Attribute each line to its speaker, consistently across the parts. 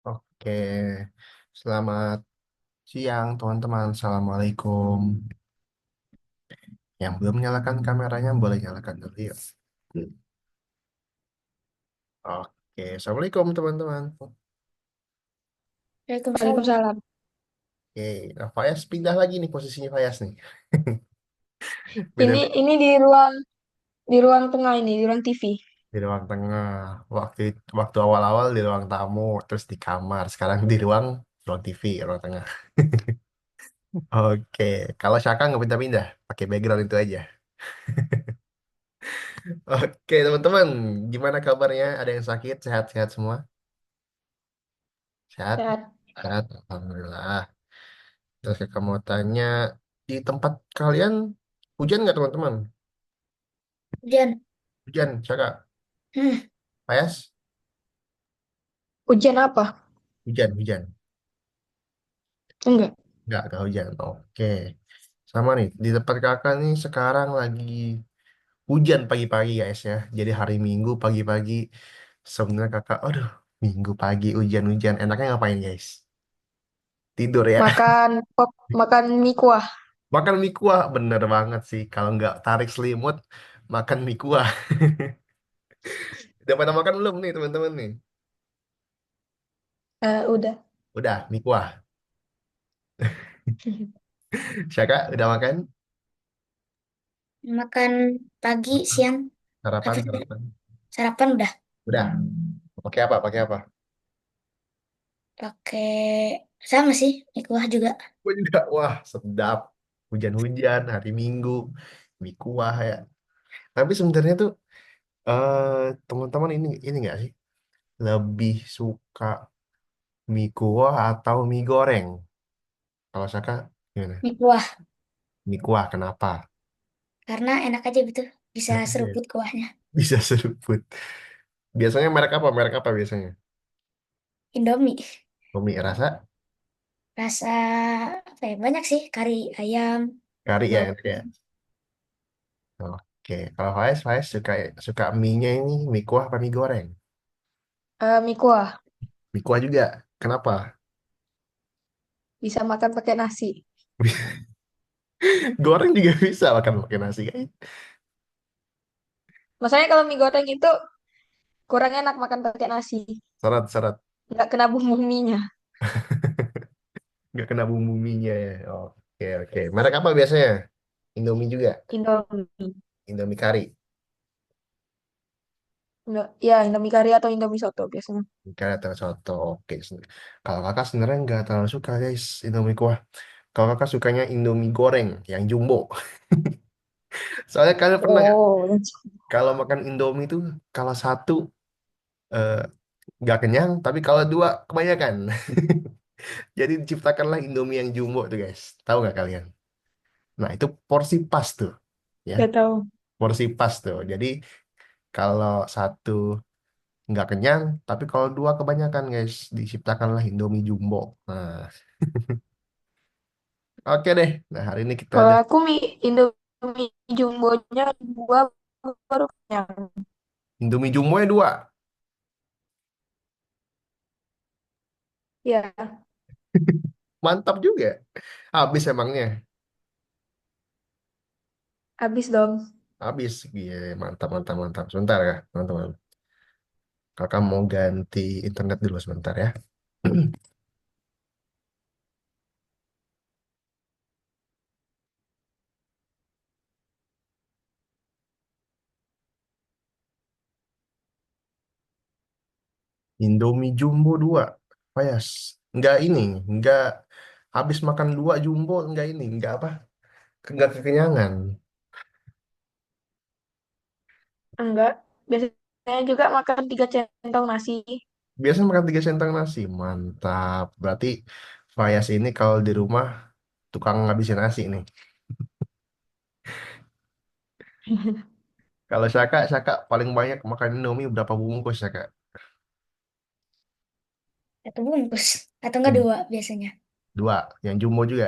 Speaker 1: Oke, selamat siang teman-teman. Assalamualaikum. Yang belum nyalakan kameranya boleh nyalakan dulu yuk. Oke, Assalamualaikum teman-teman.
Speaker 2: Waalaikumsalam.
Speaker 3: Waalaikumsalam.
Speaker 1: Oke, nah Fayas pindah lagi nih posisinya Fayas nih.
Speaker 3: Ini
Speaker 1: Pindah
Speaker 3: ini di ruang tengah ini, di ruang TV.
Speaker 1: di ruang tengah. Waktu waktu awal-awal di ruang tamu, terus di kamar. Sekarang di ruang TV, ruang tengah. Oke, kalau Syaka nggak pindah-pindah, pakai background itu aja. Oke, teman-teman, gimana kabarnya? Ada yang sakit? Sehat-sehat semua? Sehat?
Speaker 3: Sehat.
Speaker 1: Sehat, Alhamdulillah. Terus kakak mau tanya, di tempat kalian hujan nggak teman-teman?
Speaker 2: Hujan.
Speaker 1: Hujan, Syaka?
Speaker 2: Hmm,
Speaker 1: Payas?
Speaker 3: Ujian apa?
Speaker 1: Hujan, hujan.
Speaker 3: Enggak.
Speaker 1: Nggak hujan. Oke. Sama nih, di tempat kakak nih sekarang lagi hujan pagi-pagi guys ya. Jadi hari Minggu pagi-pagi, sebenarnya kakak, aduh, Minggu pagi hujan-hujan. Enaknya ngapain guys? Tidur ya.
Speaker 3: Makan pop, makan mie kuah.
Speaker 1: Makan mie kuah, bener banget sih. Kalau nggak tarik selimut, makan mie kuah. Udah pada makan belum nih teman-teman nih?
Speaker 3: Udah.
Speaker 1: Udah, mie kuah. Syaka, udah makan?
Speaker 2: makan pagi, siang,
Speaker 1: Sarapan,
Speaker 2: apa sih?
Speaker 1: sarapan.
Speaker 2: Sarapan udah.
Speaker 1: Udah. Pakai apa? Pakai apa?
Speaker 2: Pakai sama sih, mie kuah juga.
Speaker 1: Gue juga. Wah, sedap. Hujan-hujan, hari Minggu, mie kuah ya. Tapi sebenarnya tuh eh teman-teman ini nggak sih? Lebih suka mie kuah atau mie goreng? Kalau Saka gimana?
Speaker 2: Mie kuah
Speaker 1: Mie kuah, kenapa?
Speaker 2: karena enak aja gitu, bisa
Speaker 1: Enak aja.
Speaker 2: seruput kuahnya.
Speaker 1: Bisa seruput. Biasanya merek apa? Merek apa biasanya?
Speaker 2: Indomie
Speaker 1: Mie rasa?
Speaker 2: rasa apa ya? Banyak sih, kari ayam,
Speaker 1: Kari ya,
Speaker 2: log,
Speaker 1: enak ya. Oke, kalau Faiz suka suka mie-nya ini mie kuah apa mie goreng?
Speaker 3: Mie kuah.
Speaker 1: Mie kuah juga. Kenapa?
Speaker 3: Bisa makan pakai nasi.
Speaker 1: Goreng juga bisa makan pakai nasi kan?
Speaker 3: Masalahnya kalau mie goreng itu kurang enak makan pakai nasi.
Speaker 1: Syarat-syarat
Speaker 3: Nggak kena bumbu mie-nya.
Speaker 1: nggak kena bumbu mie-nya ya. Oke oke. Merek apa biasanya? Indomie juga.
Speaker 3: Indomie.
Speaker 1: Indomie kari.
Speaker 3: Ya, Indomie kari atau Indomie soto biasanya.
Speaker 1: Kari atau soto. Oke. Kalau kakak sebenarnya nggak terlalu suka guys Indomie kuah. Kalau kakak sukanya Indomie goreng yang jumbo. Soalnya kalian pernah nggak
Speaker 3: Oh,
Speaker 1: kalau makan Indomie itu kalau satu eh, nggak kenyang, tapi kalau dua kebanyakan. Jadi diciptakanlah Indomie yang jumbo tuh guys. Tahu nggak kalian? Nah itu porsi pas tuh, ya.
Speaker 3: nggak tahu.
Speaker 1: Porsi pas tuh. Jadi kalau satu nggak kenyang, tapi kalau dua kebanyakan guys, diciptakanlah Indomie jumbo. Nah, oke deh. Nah hari ini kita
Speaker 3: Kalau
Speaker 1: ada
Speaker 3: aku mie Indomie jumbonya dua baru kenyang.
Speaker 1: Indomie jumbo ya dua.
Speaker 3: Ya,
Speaker 1: Mantap juga. Habis emangnya.
Speaker 3: habis dong.
Speaker 1: Habis. Iya, mantap, mantap, mantap. Sebentar ya, teman-teman. Kakak mau ganti internet dulu sebentar ya. Indomie Jumbo 2. Payas. Enggak ini. Enggak habis makan dua Jumbo. Enggak ini. Enggak apa. Enggak kekenyangan.
Speaker 3: Enggak. Biasanya juga makan 3 centong nasi.
Speaker 1: Biasa makan 3 centang nasi. Mantap. Berarti Fayas ini kalau di rumah tukang ngabisin nasi nih. Kalau Syaka paling banyak makan Indomie berapa bungkus Syaka?
Speaker 2: atau bungkus, atau enggak
Speaker 1: Hmm.
Speaker 2: dua biasanya.
Speaker 1: Dua. Yang Jumbo juga.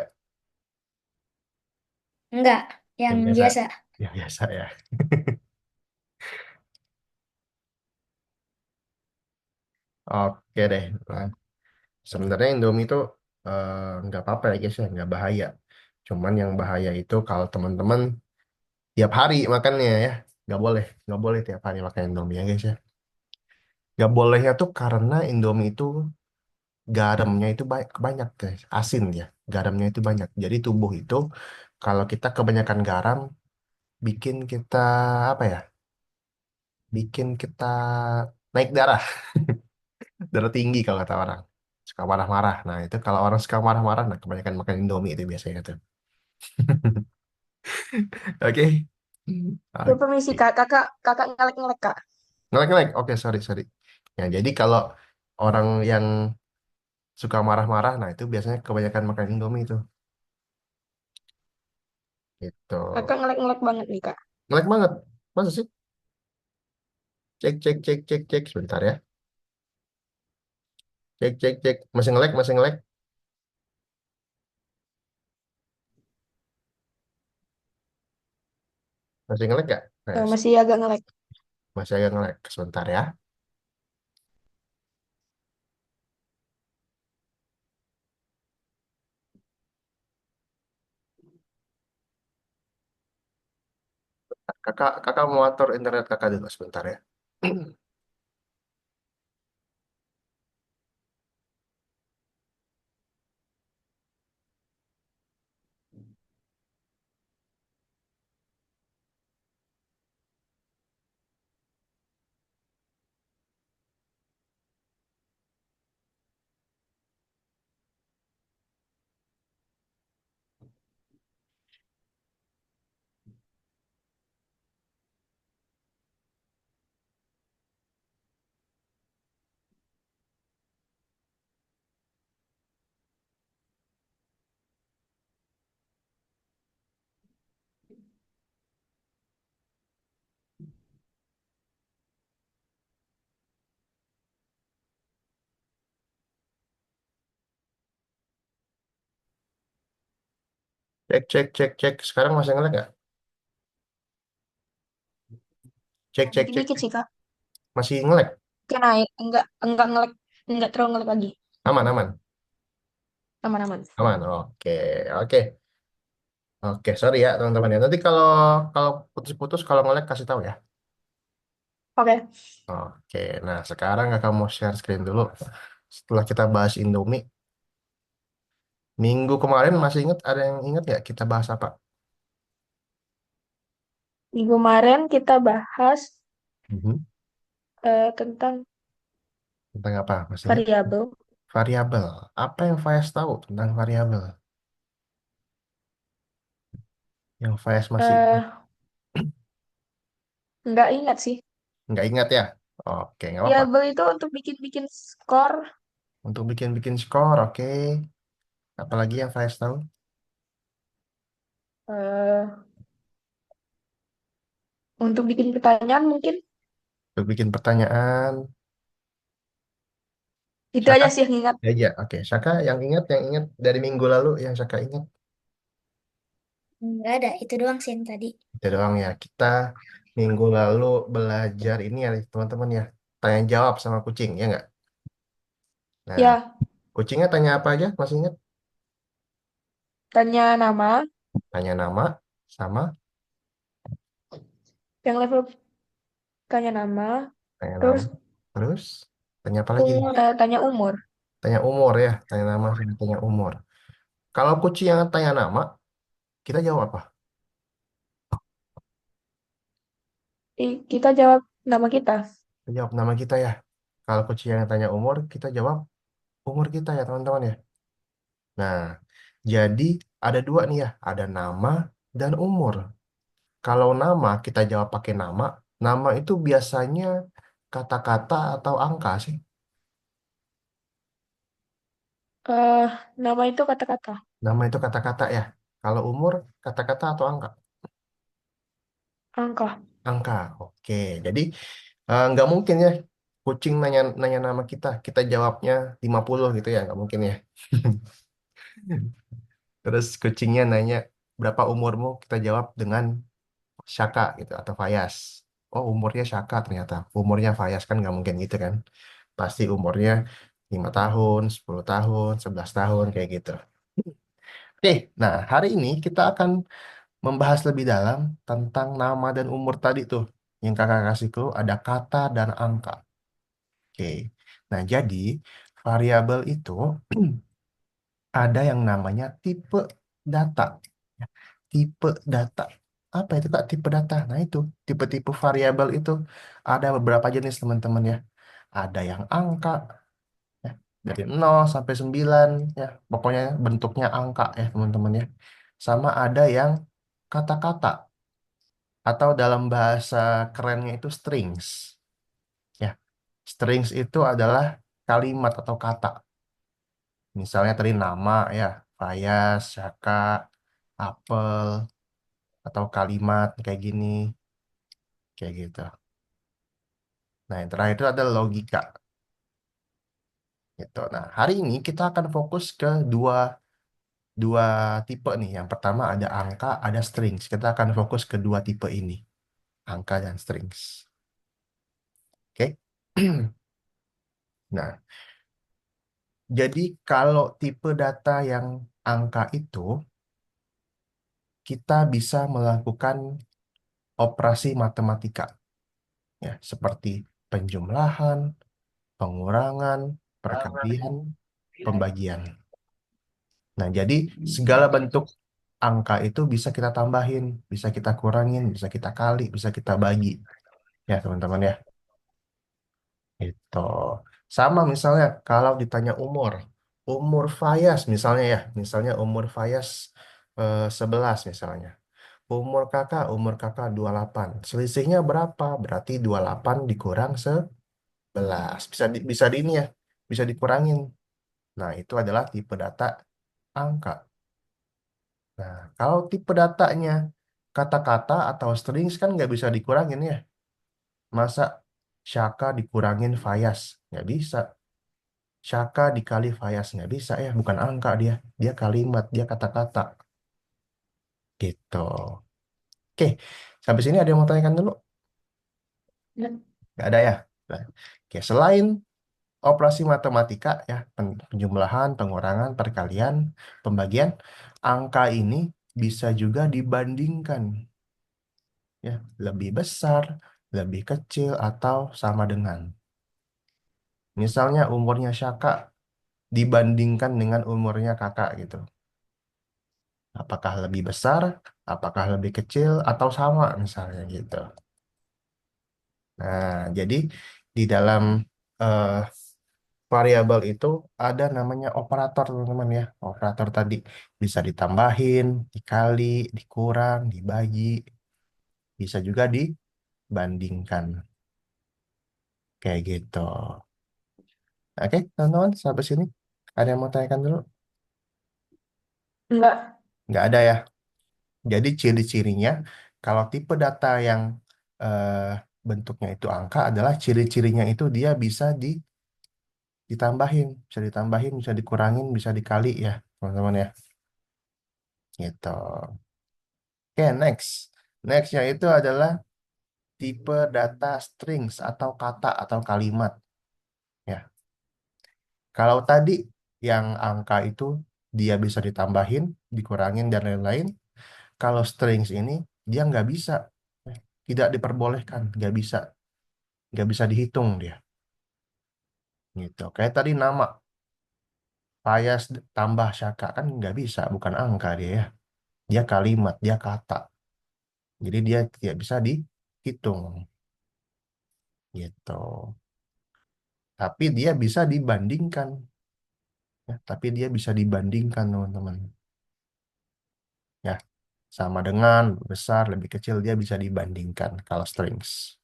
Speaker 2: Enggak, yang
Speaker 1: Yang biasa.
Speaker 2: biasa.
Speaker 1: Ya biasa ya. Oke deh. Nah, Sebenarnya Indomie itu nggak apa-apa ya guys ya, nggak bahaya. Cuman yang bahaya itu kalau teman-teman tiap hari makannya ya, nggak boleh tiap hari makan Indomie ya guys ya. Nggak bolehnya tuh karena Indomie itu garamnya itu banyak guys, asin ya, garamnya itu banyak. Jadi tubuh itu kalau kita kebanyakan garam, bikin kita apa ya? Bikin kita naik darah, darah tinggi kalau kata orang. Suka marah-marah. Nah itu kalau orang suka marah-marah, nah kebanyakan makan Indomie itu biasanya tuh. Oke.
Speaker 3: Ya, permisi
Speaker 1: Oke.
Speaker 3: Kak, kakak kakak ngelek-ngelek Kak.
Speaker 1: Ngelek-ngelek. Oke, sorry, sorry. Ya, jadi kalau orang yang suka marah-marah, nah itu biasanya kebanyakan makan Indomie itu. Gitu.
Speaker 3: Kakak ngelek-ngelek banget nih Kak.
Speaker 1: Ngelek banget. Masa sih? Cek, cek, cek, cek, cek. Sebentar ya. Cek, cek, cek. Masih ngelek, masih ngelek. Masih ngelek ya? Yes.
Speaker 3: Masih agak ngelek.
Speaker 1: Masih agak ngelek. Sebentar ya. Kakak, kakak mau atur internet kakak dulu sebentar ya. Cek, cek, cek, cek. Sekarang masih ngelek nggak? Cek, cek, cek,
Speaker 3: Dikit-dikit
Speaker 1: cek.
Speaker 3: sih Kak.
Speaker 1: Masih ngelek?
Speaker 3: Oke, naik. Enggak ngelek. Enggak terlalu ngelek lagi.
Speaker 1: Aman, aman.
Speaker 3: Aman-aman.
Speaker 1: Aman. Oke, oke. Oke, sorry ya teman-teman ya. Nanti kalau kalau putus-putus kalau nge-lag kasih tahu ya.
Speaker 3: Oke.
Speaker 1: Oke, nah sekarang kakak mau share screen dulu. Setelah kita bahas Indomie, minggu kemarin masih ingat ada yang ingat nggak kita bahas apa?
Speaker 3: Minggu kemarin kita bahas
Speaker 1: Mhm.
Speaker 3: tentang
Speaker 1: Tentang apa? Masih ingat?
Speaker 3: variabel.
Speaker 1: Variabel. Apa yang Faiz tahu tentang variabel? Yang Faiz masih
Speaker 3: eh nggak ingat sih.
Speaker 1: nggak ingat ya? Oke, nggak apa-apa.
Speaker 3: Variabel itu untuk bikin-bikin skor.
Speaker 1: Untuk bikin-bikin skor, oke. Apalagi yang Faiz tahu?
Speaker 3: eh untuk bikin pertanyaan mungkin.
Speaker 1: Untuk bikin pertanyaan.
Speaker 3: Itu
Speaker 1: Saka?
Speaker 3: aja sih yang ingat.
Speaker 1: Ya, ya. Oke. Saka yang ingat dari minggu lalu yang Saka ingat.
Speaker 2: Nggak ada, itu doang sih yang tadi.
Speaker 1: Itu doang ya. Kita minggu lalu belajar ini ya teman-teman ya. Tanya jawab sama kucing ya nggak? Nah,
Speaker 3: Ya,
Speaker 1: kucingnya tanya apa aja? Masih ingat?
Speaker 3: tanya nama.
Speaker 1: Tanya nama sama
Speaker 3: Yang level tanya nama.
Speaker 1: tanya nama.
Speaker 3: Terus
Speaker 1: Terus tanya apa lagi nih?
Speaker 3: tanya umur.
Speaker 1: Tanya umur ya. Tanya nama sama tanya umur. Kalau kucing yang tanya nama, kita jawab apa?
Speaker 3: Kita jawab nama kita.
Speaker 1: Kita jawab nama kita ya. Kalau kucing yang tanya umur, kita jawab umur kita ya teman-teman ya. Nah, jadi ada dua nih ya. Ada nama dan umur. Kalau nama kita jawab pakai nama, nama itu biasanya kata-kata atau angka sih.
Speaker 3: eh Nama itu kata-kata.
Speaker 1: Nama itu kata-kata ya. Kalau umur kata-kata atau angka?
Speaker 3: Angka.
Speaker 1: Angka. Oke. Jadi nggak mungkin ya kucing nanya nanya nama kita, kita jawabnya 50 gitu ya, nggak mungkin ya. Terus kucingnya nanya berapa umurmu, kita jawab dengan Syaka gitu atau Fayas. Oh umurnya Syaka ternyata. Umurnya Fayas kan nggak mungkin gitu kan. Pasti umurnya 5 tahun, 10 tahun, 11 tahun kayak gitu. Oke, nah hari ini kita akan membahas lebih dalam tentang nama dan umur tadi tuh. Yang kakak kasih clue ada kata dan angka. Oke, nah jadi variabel itu ada yang namanya tipe data. Ya, tipe data. Apa itu Kak tipe data? Nah itu, tipe-tipe variabel itu ada beberapa jenis teman-teman ya. Ada yang angka, ya, dari 0 sampai 9 ya. Pokoknya bentuknya angka ya teman-teman ya. Sama ada yang kata-kata atau dalam bahasa kerennya itu strings. Ya, strings itu adalah kalimat atau kata. Misalnya tadi nama ya, Fayas, Syaka, apel, atau kalimat kayak gini, kayak gitu. Nah, yang terakhir itu adalah logika, gitu. Nah, hari ini kita akan fokus ke dua dua tipe nih. Yang pertama ada angka, ada strings. Kita akan fokus ke dua tipe ini, angka dan strings. Oke? Nah, jadi kalau tipe data yang angka itu, kita bisa melakukan operasi matematika, ya, seperti penjumlahan, pengurangan, perkalian, pembagian. Nah, jadi segala bentuk angka itu bisa kita tambahin, bisa kita kurangin, bisa kita kali, bisa kita bagi. Ya, teman-teman ya. Itu. Sama misalnya kalau ditanya umur. Umur Fayas misalnya ya. Misalnya umur Fayas 11 misalnya. Umur kakak 28. Selisihnya berapa? Berarti 28 dikurang 11. Bisa di ini ya. Bisa dikurangin. Nah, itu adalah tipe data angka. Nah, kalau tipe datanya kata-kata atau strings kan nggak bisa dikurangin ya. Masa Syaka dikurangin Fayas? Nggak bisa. Syaka dikali Fayas nggak bisa ya. Bukan angka dia. Dia kalimat, dia kata-kata. Gitu. Oke, sampai sini ada yang mau tanyakan dulu? Nggak ada ya? Nah, oke, selain operasi matematika ya, penjumlahan, pengurangan, perkalian, pembagian, angka ini bisa juga dibandingkan ya, lebih besar, lebih kecil atau sama dengan. Misalnya umurnya Syaka dibandingkan dengan umurnya kakak gitu. Apakah lebih besar, apakah lebih kecil atau sama misalnya gitu. Nah, jadi di dalam eh, variabel itu ada namanya operator teman-teman ya. Operator tadi bisa ditambahin, dikali, dikurang, dibagi, bisa juga dibandingkan kayak gitu. Oke, teman-teman, sampai sini ada yang mau tanyakan dulu?
Speaker 3: Enggak.
Speaker 1: Nggak ada ya. Jadi ciri-cirinya, kalau tipe data yang eh, bentuknya itu angka adalah ciri-cirinya itu dia ditambahin, bisa dikurangin, bisa dikali ya, teman-teman ya. Gitu. Oke, next. Nextnya itu adalah tipe data strings atau kata atau kalimat. Ya, kalau tadi yang angka itu dia bisa ditambahin, dikurangin dan lain-lain. Kalau strings ini dia nggak bisa, tidak diperbolehkan, nggak bisa dihitung dia. Gitu. Kayak tadi nama Payas tambah Syaka kan nggak bisa, bukan angka dia ya. Dia kalimat, dia kata. Jadi dia tidak bisa dihitung. Gitu. Tapi dia bisa dibandingkan. Ya, tapi dia bisa dibandingkan teman-teman. Ya, sama dengan besar, lebih kecil dia bisa dibandingkan kalau strings.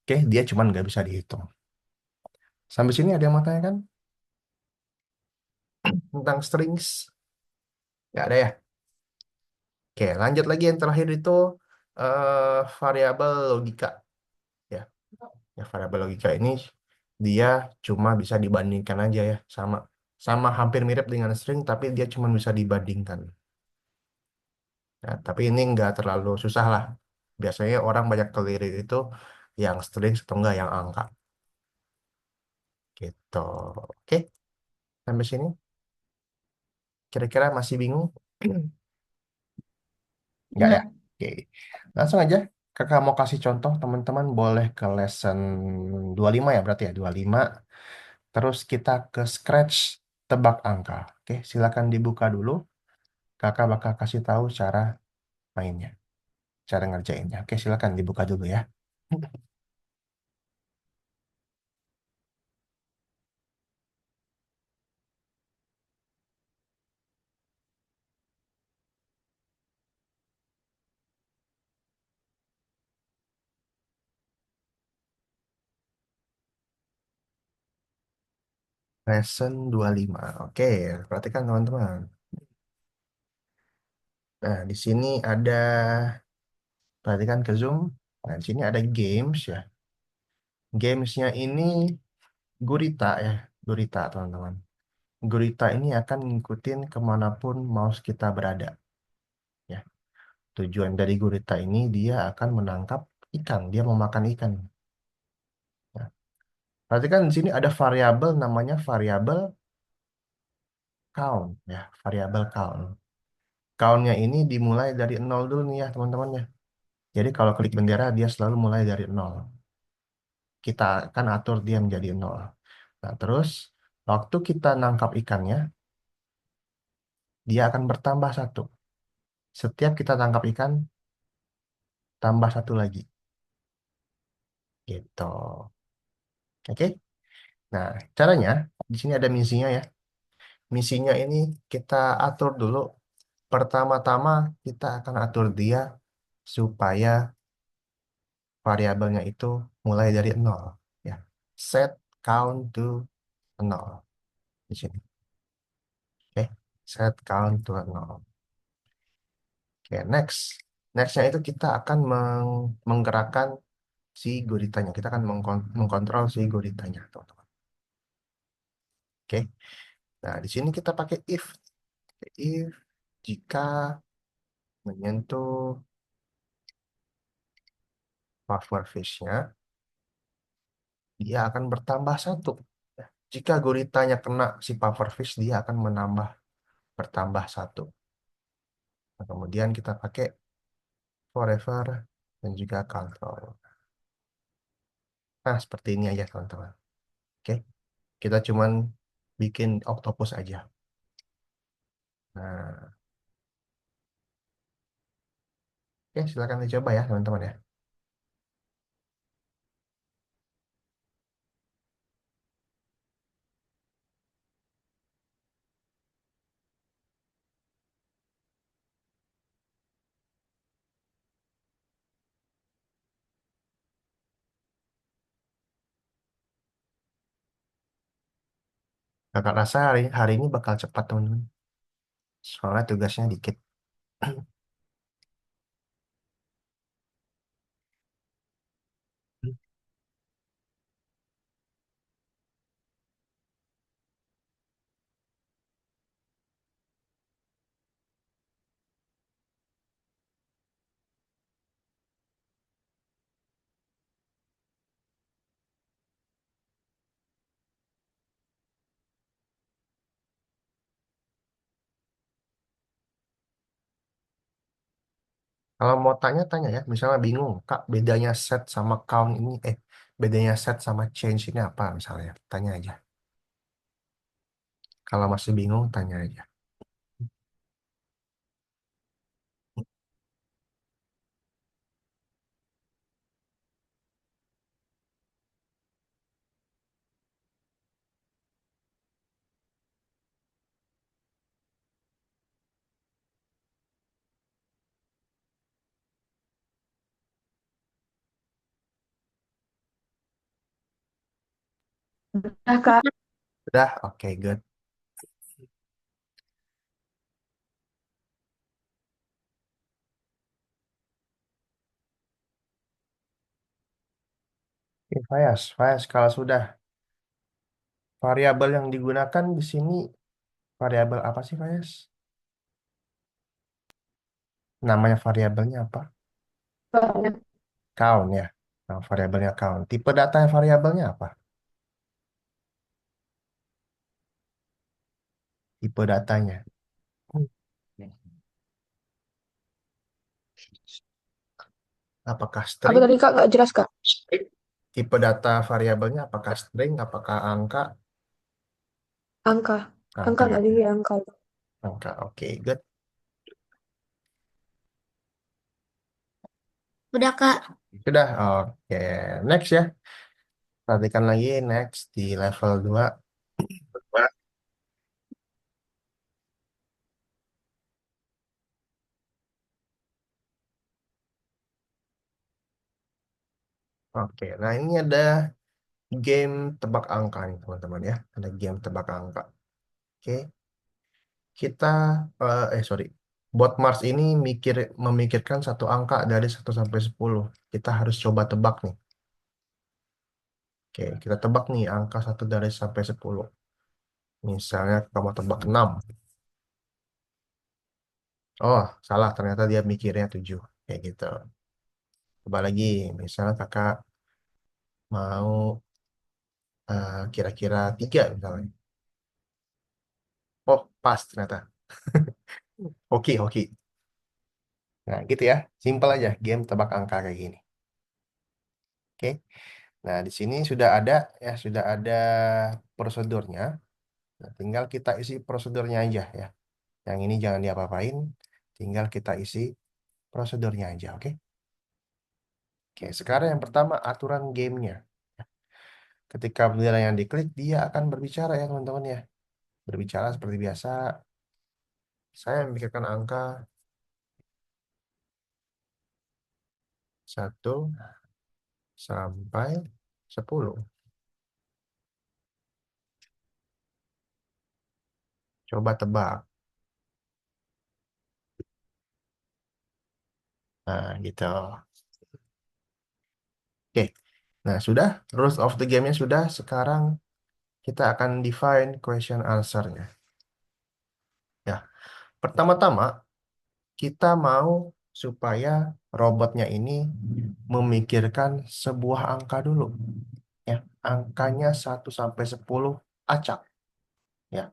Speaker 1: Oke, dia cuma nggak bisa dihitung. Sampai sini ada yang mau tanya kan tentang strings? Nggak ada ya? Oke, lanjut lagi yang terakhir itu variabel logika. Ya, ya variabel logika ini dia cuma bisa dibandingkan aja ya, sama sama hampir mirip dengan string, tapi dia cuma bisa dibandingkan. Ya, tapi ini nggak terlalu susah lah. Biasanya orang banyak keliru itu yang string atau enggak yang angka. Gitu. Oke, sampai sini kira-kira masih bingung? Enggak ya?
Speaker 2: Enggak.
Speaker 1: Oke. Langsung aja. Kakak mau kasih contoh, teman-teman boleh ke lesson 25 ya berarti ya, 25. Terus kita ke scratch tebak angka. Oke, silakan dibuka dulu. Kakak bakal kasih tahu cara mainnya, cara ngerjainnya. Oke, silakan dibuka dulu ya. Lesson 25. Oke, perhatikan teman-teman. Nah, di sini ada, perhatikan ke Zoom. Nah, di sini ada games ya. Gamesnya ini gurita ya, gurita teman-teman. Gurita ini akan ngikutin kemanapun mouse kita berada. Ya, tujuan dari gurita ini dia akan menangkap ikan, dia mau makan ikan. Nah, perhatikan di sini ada variabel namanya variabel count ya, variabel count. Countnya ini dimulai dari nol dulu nih ya teman-teman ya. Jadi kalau klik bendera dia selalu mulai dari nol. Kita akan atur dia menjadi nol. Nah, terus waktu kita nangkap ikannya, dia akan bertambah satu. Setiap kita tangkap ikan, tambah satu lagi. Gitu. Oke? Nah, caranya, di sini ada misinya ya. Misinya ini kita atur dulu. Pertama-tama kita akan atur dia supaya variabelnya itu mulai dari nol. Ya. Set count to nol. Di sini. Oke? Set count to nol. Oke, next. Nextnya itu kita akan menggerakkan si guritanya. Kita akan mengkontrol si guritanya, teman-teman. Oke. Nah, di sini kita pakai if. If jika menyentuh pufferfish-nya, dia akan bertambah satu. Ya, jika guritanya kena si pufferfish, dia akan bertambah satu. Nah, kemudian kita pakai forever dan juga control. Nah, seperti ini aja, teman-teman. Oke, kita cuman bikin octopus aja. Nah, oke, silakan dicoba ya, teman-teman ya. Kakak rasa hari ini bakal cepat, teman-teman. Soalnya tugasnya dikit. Kalau mau tanya-tanya ya, misalnya bingung, Kak, bedanya set sama count ini, bedanya set sama change ini apa misalnya? Tanya aja. Kalau masih bingung, tanya aja.
Speaker 3: Nah, Kak.
Speaker 1: Udah, oke, good. Oke, Fayas, Fayas, kalau sudah variabel yang digunakan di sini, variabel apa sih, Fayas? Namanya variabelnya apa? Count ya. Nah, variabelnya count. Tipe data variabelnya apa? tipe datanya. Apakah
Speaker 3: Apa
Speaker 1: string?
Speaker 3: tadi Kak? Nggak jelas Kak.
Speaker 1: Tipe data variabelnya apakah string, apakah angka?
Speaker 3: Angka. Angka
Speaker 1: Angka
Speaker 3: nggak
Speaker 1: gitu
Speaker 3: sih
Speaker 1: ya.
Speaker 3: angka.
Speaker 1: Angka, oke, good.
Speaker 2: Udah, Kak.
Speaker 1: Sudah, oke. Next ya. Perhatikan lagi, next di level 2. Oke, nah ini ada game tebak angka nih teman-teman ya. Ada game tebak angka. Oke, kita, sorry. Bot Mars ini memikirkan satu angka dari 1 sampai 10. Kita harus coba tebak nih. Oke, kita tebak nih angka 1 dari sampai 10. Misalnya kamu tebak 6. Oh, salah. Ternyata dia mikirnya 7. Kayak gitu. Coba lagi. Misalnya kakak mau kira-kira 3 misalnya. Oh, pas ternyata. Oke, oke. Nah, gitu ya. Simpel aja game tebak angka kayak gini. Oke. Nah, di sini sudah ada prosedurnya. Nah, tinggal kita isi prosedurnya aja ya. Yang ini jangan diapa-apain, tinggal kita isi prosedurnya aja, oke? Oke, sekarang yang pertama aturan gamenya. Ketika bendera yang diklik, dia akan berbicara ya teman-teman ya. Berbicara seperti biasa. Saya memikirkan angka 1 sampai 10. Coba tebak. Nah, gitu. Oke. Nah, sudah. Rules of the game-nya sudah. Sekarang kita akan define question answer-nya. Ya, pertama-tama kita mau supaya robotnya ini memikirkan sebuah angka dulu. Ya, angkanya 1 sampai 10 acak. Ya,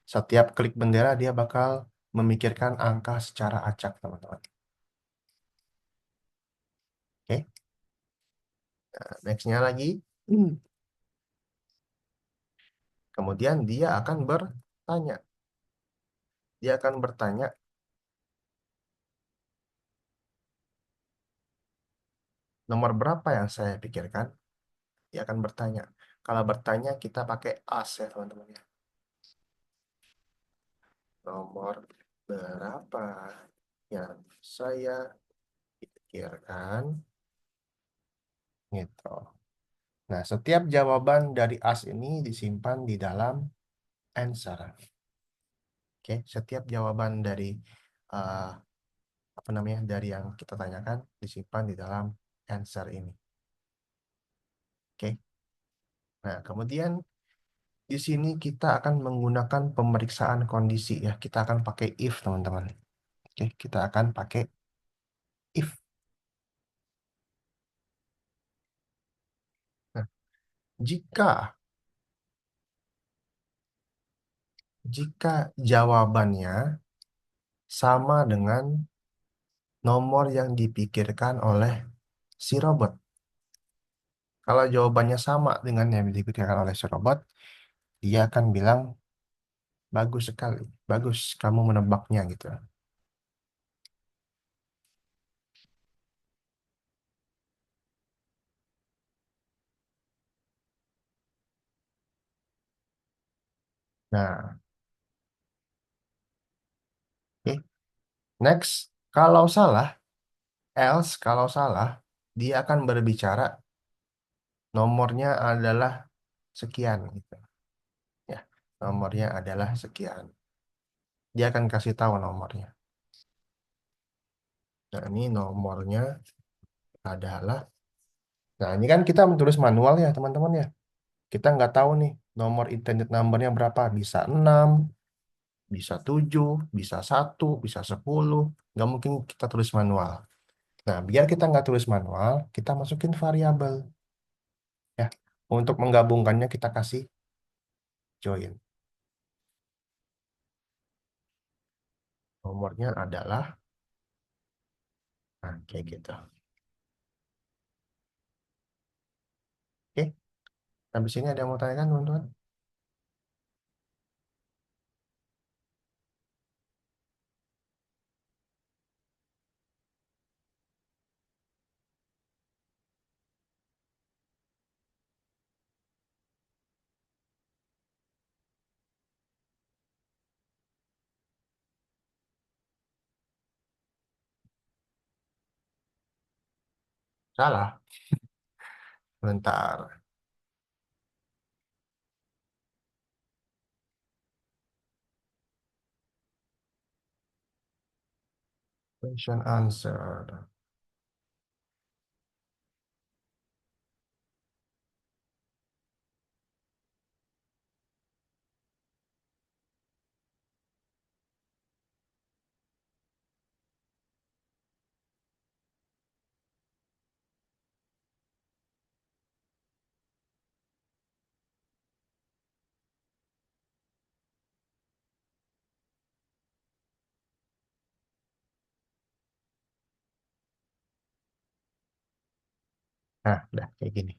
Speaker 1: setiap klik bendera dia bakal memikirkan angka secara acak, teman-teman. Oke, nah, nextnya lagi. Kemudian dia akan bertanya. Dia akan bertanya, nomor berapa yang saya pikirkan? Dia akan bertanya. Kalau bertanya, kita pakai as ya, teman-teman ya. Nomor berapa yang saya pikirkan? Gitu. Nah, setiap jawaban dari as ini disimpan di dalam answer. Oke, setiap jawaban dari eh, apa namanya dari yang kita tanyakan disimpan di dalam answer ini. Oke. Nah, kemudian di sini kita akan menggunakan pemeriksaan kondisi ya. Kita akan pakai if, teman-teman. Oke, kita akan pakai if. Nah, jika jika jawabannya sama dengan nomor yang dipikirkan oleh si robot. Kalau jawabannya sama dengan yang dipikirkan oleh si robot, dia akan bilang, bagus sekali, bagus kamu menebaknya gitu. Nah, oke. Next, kalau salah, else kalau salah, dia akan berbicara nomornya adalah sekian gitu. Ya, nomornya adalah sekian. Dia akan kasih tahu nomornya. Nah, ini nomornya adalah. Nah, ini kan kita menulis manual ya, teman-teman ya. Kita nggak tahu nih nomor intended numbernya berapa. Bisa 6, bisa 7, bisa 1, bisa 10. Nggak mungkin kita tulis manual. Nah, biar kita nggak tulis manual, kita masukin variabel. Ya, untuk menggabungkannya kita kasih join. Nomornya adalah, nah, kayak gitu. Oke, habis ini ada yang mau tanyakan, teman-teman? Salah. Bentar. Question answer. Nah, udah kayak gini.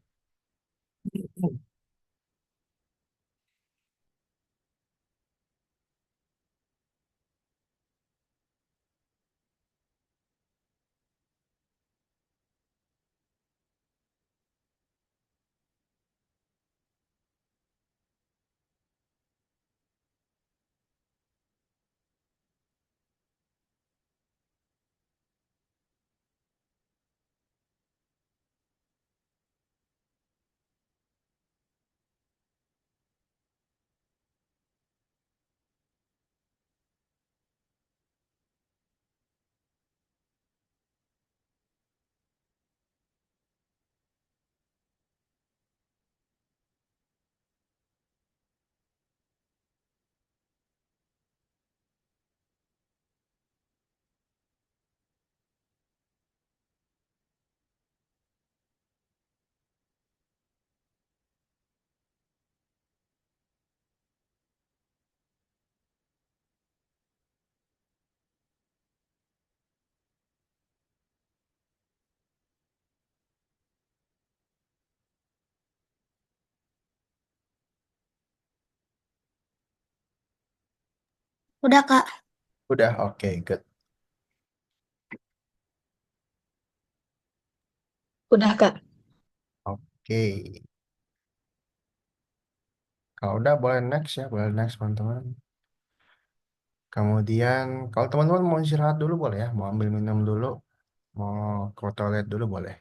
Speaker 2: Udah, Kak.
Speaker 1: Udah, oke, good.
Speaker 3: Udah, Kak.
Speaker 1: Oke. Kalau udah boleh next ya, boleh next teman-teman. Kemudian, kalau teman-teman mau istirahat dulu boleh ya, mau ambil minum dulu, mau ke toilet dulu boleh.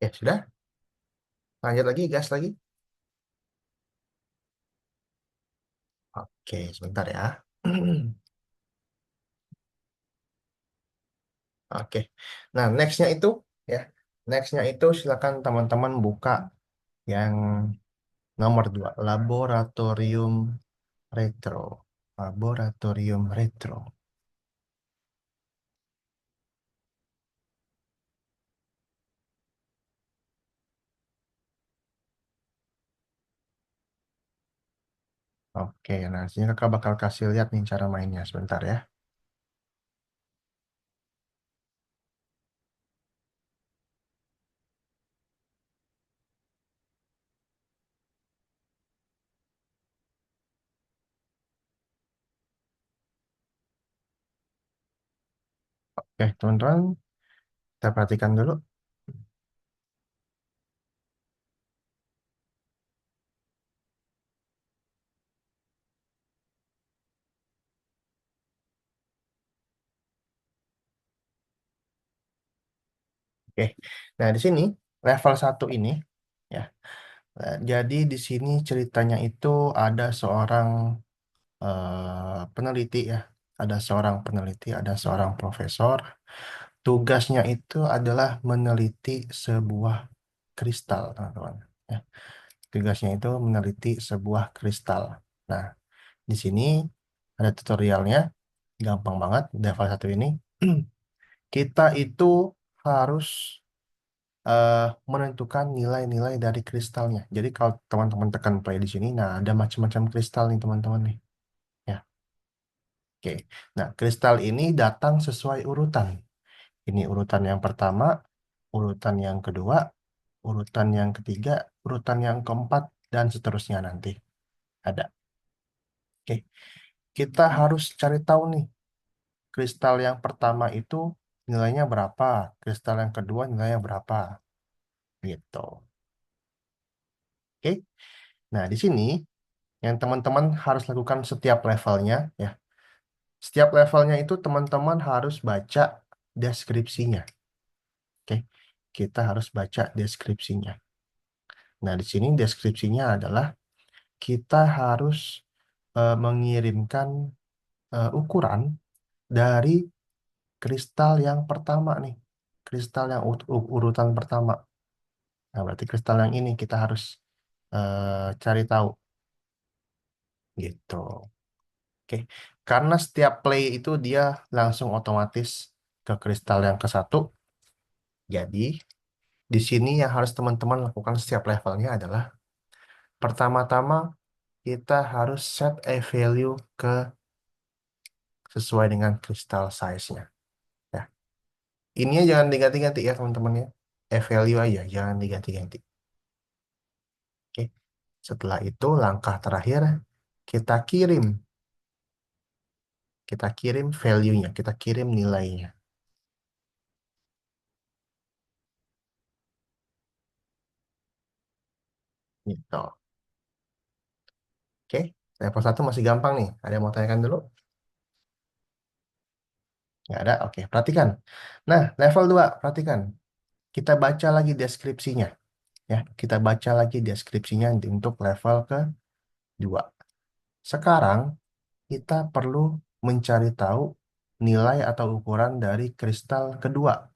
Speaker 1: Ya sudah, lanjut lagi, gas lagi. Oke, sebentar ya. Oke, nah nextnya itu ya, nextnya itu silakan teman-teman buka yang nomor 2, laboratorium retro. Laboratorium retro. Oke, nah sini kakak bakal kasih lihat nih cara mainnya sebentar ya. Oke, teman-teman, kita perhatikan dulu. Oke, nah di sini level satu ini, ya. Jadi di sini ceritanya itu ada seorang peneliti ya, ada seorang profesor. Tugasnya itu adalah meneliti sebuah kristal, teman-teman. Ya, tugasnya itu meneliti sebuah kristal. Nah, di sini ada tutorialnya, gampang banget. Level satu ini, kita itu harus eh, menentukan nilai-nilai dari kristalnya. Jadi kalau teman-teman tekan play di sini, nah ada macam-macam kristal nih teman-teman nih. Ya, oke. Nah, kristal ini datang sesuai urutan. Ini urutan yang pertama, urutan yang kedua, urutan yang ketiga, urutan yang keempat, dan seterusnya nanti ada. Oke, kita harus cari tahu nih, kristal yang pertama itu nilainya berapa, kristal yang kedua nilainya berapa, gitu. Oke, nah di sini yang teman-teman harus lakukan setiap levelnya, ya. Setiap levelnya itu teman-teman harus baca deskripsinya. Oke, kita harus baca deskripsinya. Nah, di sini deskripsinya adalah kita harus mengirimkan ukuran dari kristal yang pertama nih. Kristal yang urutan pertama. Nah, berarti kristal yang ini kita harus cari tahu gitu. Oke. Karena setiap play itu dia langsung otomatis ke kristal yang ke satu. Jadi, di sini yang harus teman-teman lakukan setiap levelnya adalah pertama-tama kita harus set a value ke sesuai dengan kristal size-nya. Ya. Ini jangan diganti-ganti ya teman-teman ya. A value aja, jangan diganti-ganti. Oke. Setelah itu langkah terakhir kita kirim, kita kirim value-nya, kita kirim nilainya. Gitu. Oke. Level satu masih gampang nih. Ada yang mau tanyakan dulu? Nggak ada? Oke, perhatikan. Nah, level 2 perhatikan. Kita baca lagi deskripsinya. Ya, kita baca lagi deskripsinya untuk level kedua. Sekarang kita perlu mencari tahu nilai atau ukuran dari kristal kedua,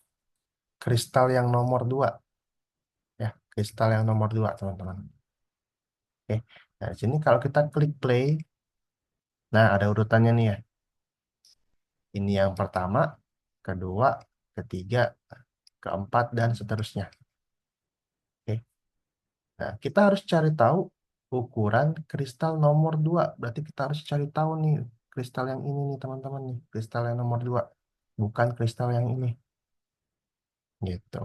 Speaker 1: kristal yang nomor 2, ya, kristal yang nomor 2, teman-teman. Oke. Nah, di sini kalau kita klik play, nah ada urutannya nih ya. Ini yang pertama, kedua, ketiga, keempat, dan seterusnya. Oke. Nah, kita harus cari tahu ukuran kristal nomor 2. Berarti kita harus cari tahu nih kristal yang ini nih teman-teman nih. Kristal yang nomor 2. Bukan kristal yang ini. Gitu.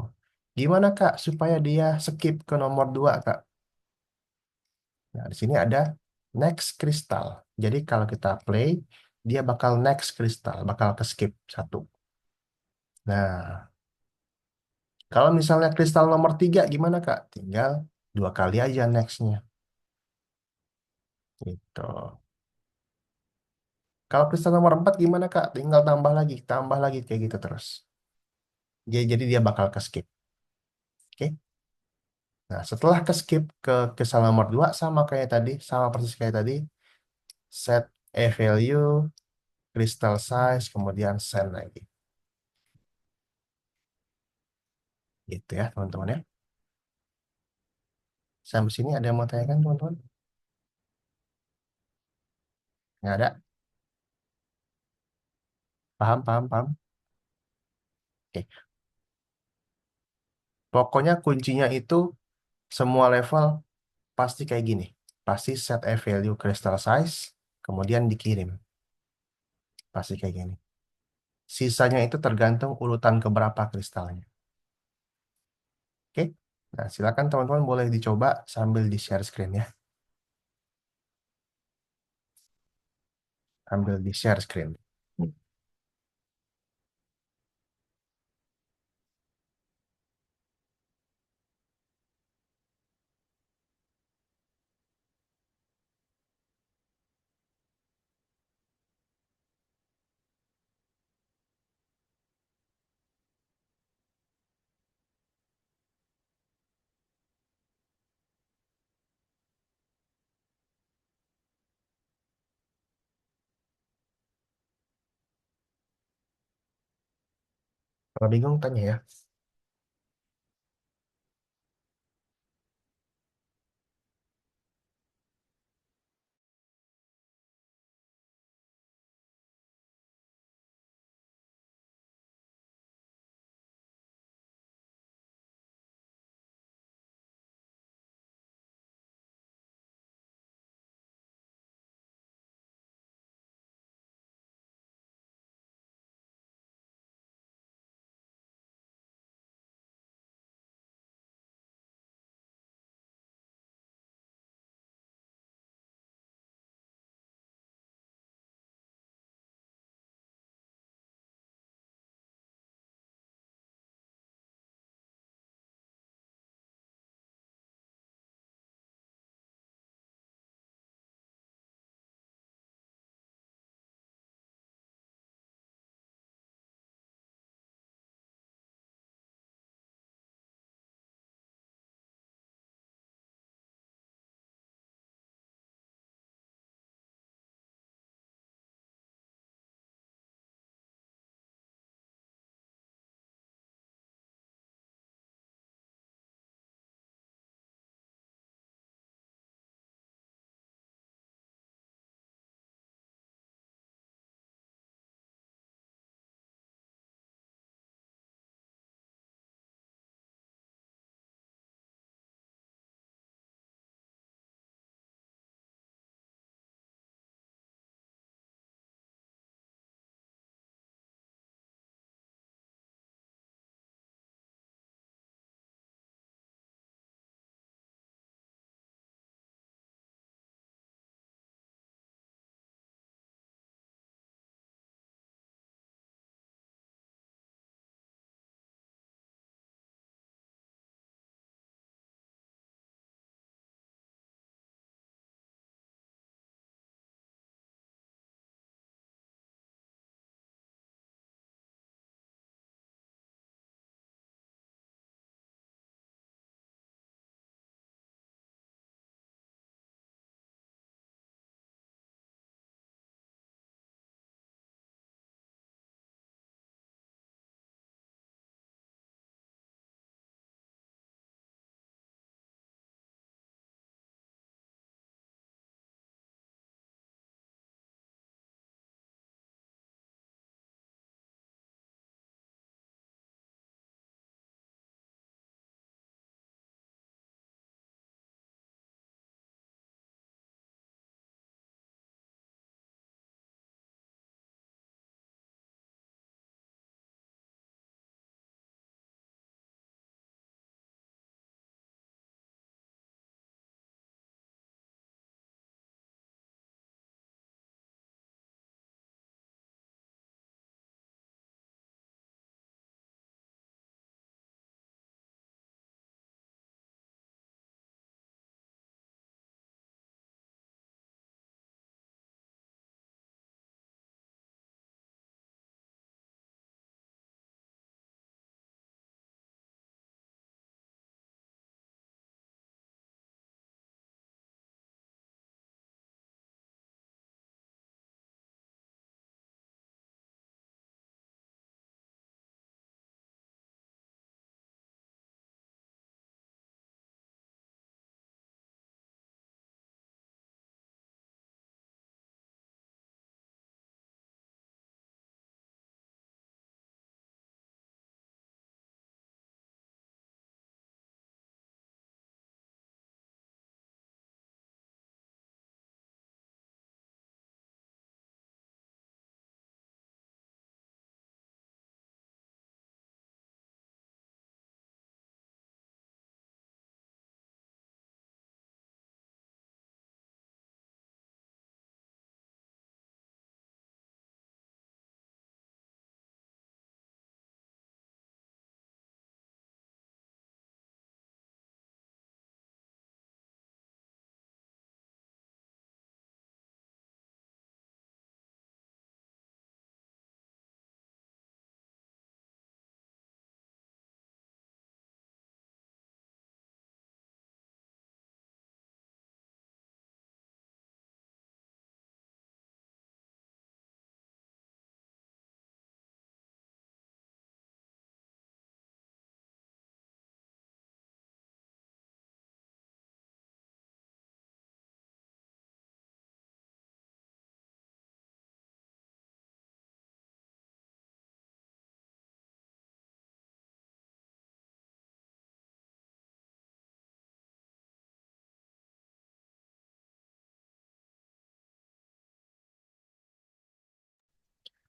Speaker 1: Gimana Kak supaya dia skip ke nomor 2 Kak? Nah, di sini ada next kristal. Jadi kalau kita play, dia bakal next kristal. Bakal ke skip satu. Nah, kalau misalnya kristal nomor 3 gimana Kak? Tinggal 2 kali aja nextnya. Gitu. Kalau kristal nomor 4 gimana Kak? Tinggal tambah lagi kayak gitu terus. Jadi dia bakal ke skip. Oke. Nah, setelah ke skip ke kristal nomor 2 sama kayak tadi, sama persis kayak tadi, set a value, crystal size, kemudian send lagi. Gitu ya, teman-teman ya. Sampai sini ada yang mau tanyakan, teman-teman? Nggak ada? Paham, paham, paham? Oke. Pokoknya kuncinya itu semua level pasti kayak gini. pasti set a value crystal size, kemudian dikirim. Pasti kayak gini. Sisanya itu tergantung urutan keberapa kristalnya. Oke? Nah, silakan teman-teman boleh dicoba sambil di-share screen ya. Sambil di-share screen. Kalau bingung tanya ya.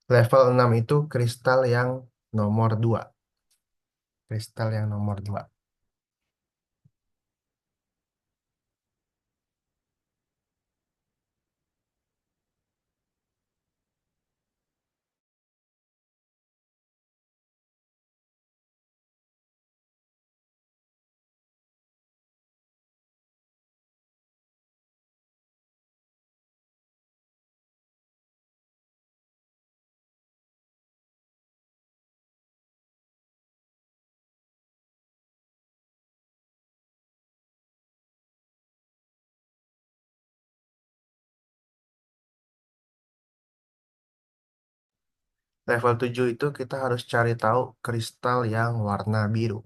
Speaker 1: Level 6 itu kristal yang nomor 2. Kristal yang nomor 2. Level 7 itu kita harus cari tahu kristal yang warna biru.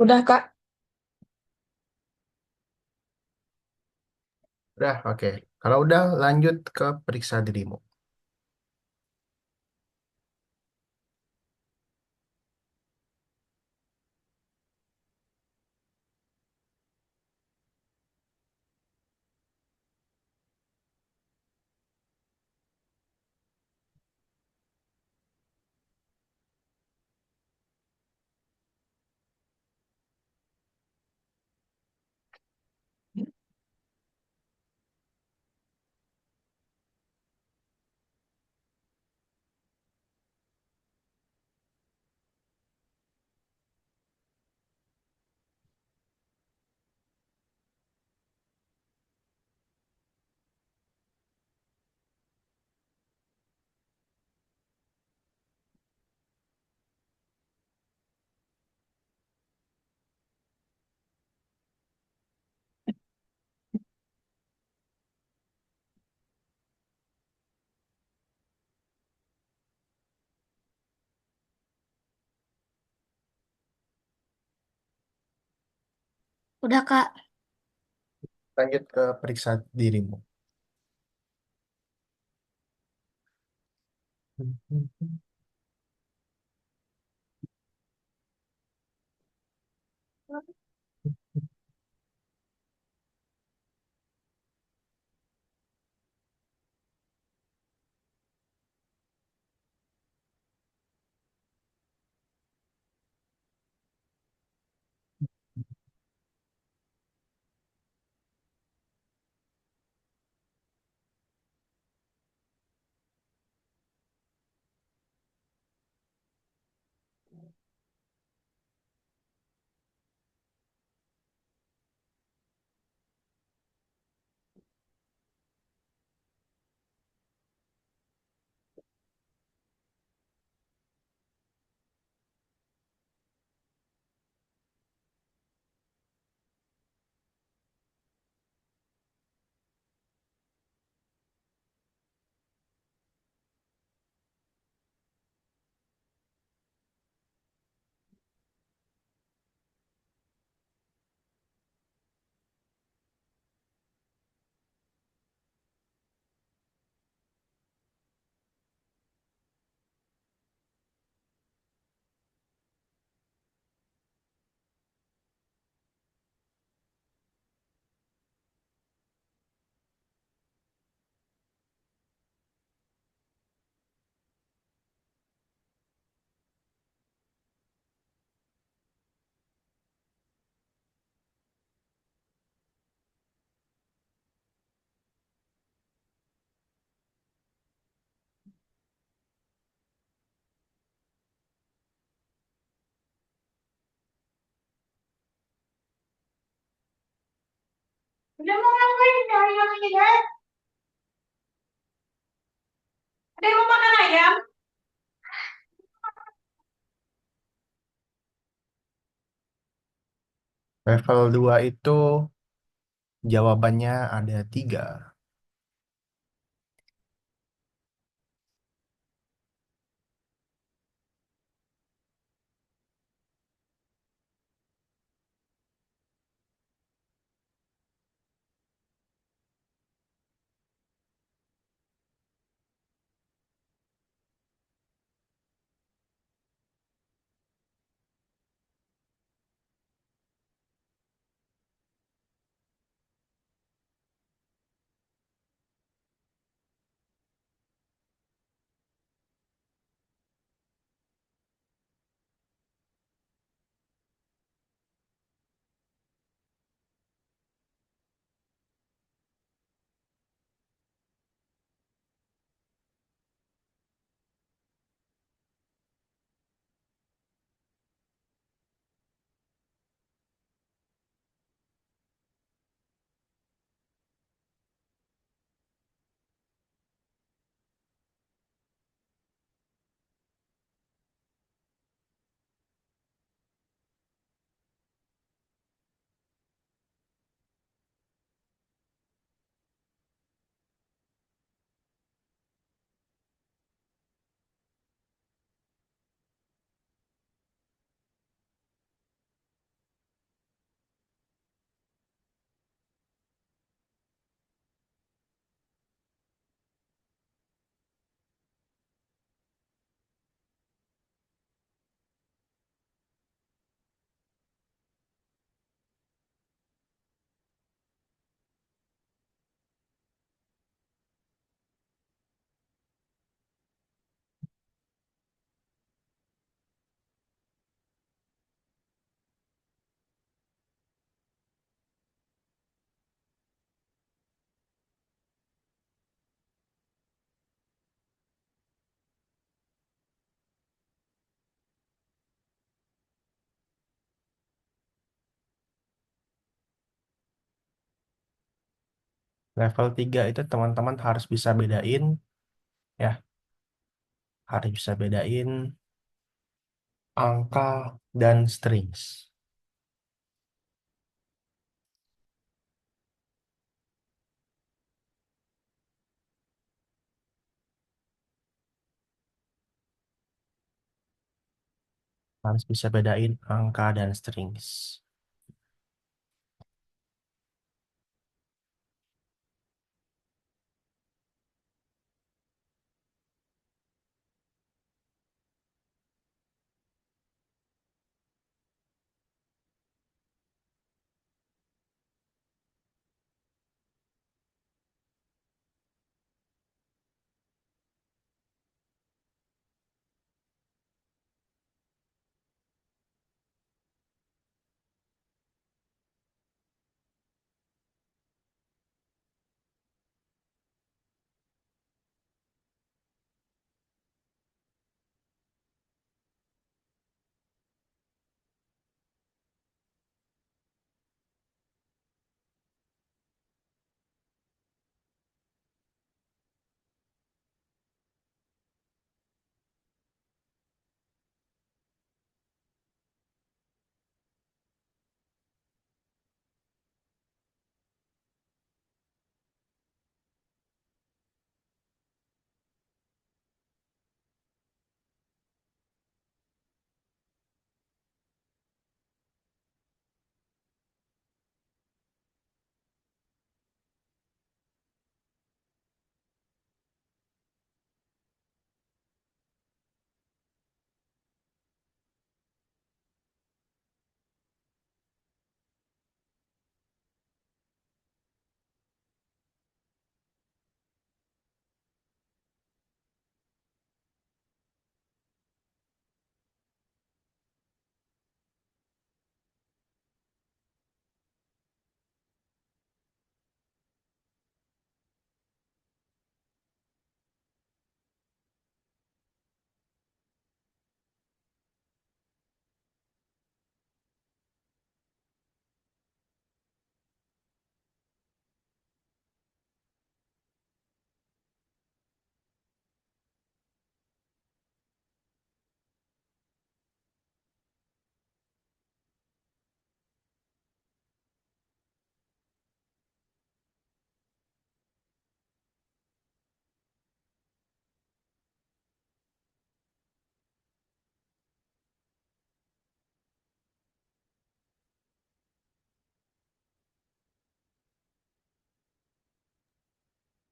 Speaker 3: Udah, Kak.
Speaker 1: Udah, oke. Kalau udah, lanjut ke periksa dirimu.
Speaker 2: Udah, Kak.
Speaker 1: Lanjut ke periksa dirimu.
Speaker 3: Udah mau ngapain dari yang ini, Dad? Ada yang mau makan ayam?
Speaker 1: Level 2 itu jawabannya ada 3. Level 3 itu teman-teman harus bisa bedain, ya, harus bisa bedain angka dan strings. Harus bisa bedain angka dan strings.